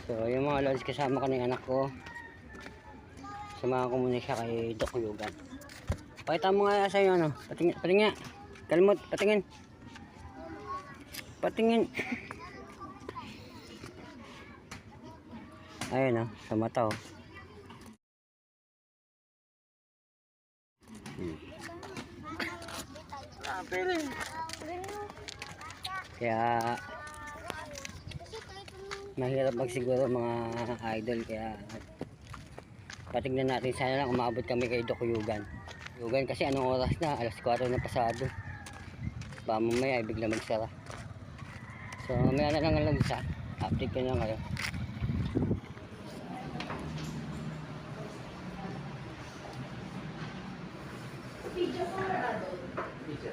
So yung mga lods, kasama ko na yung anak ko. Samahan ko muna siya kay Doc Yugan. Pakita mo nga sa'yo ano. Patingin, patingin. Kalmot, patingin. Patingin. Ayun sa mata Kaya mahirap magsiguro mga idol, kaya patignan natin, sana lang umabot kami kay Doc Yugan. Kasi anong oras na? Alas 4 na pasado. Baka mamaya ay bigla magsara. So mamaya na lang lang isa. Update ko na kayo. Video ko na doon. Video.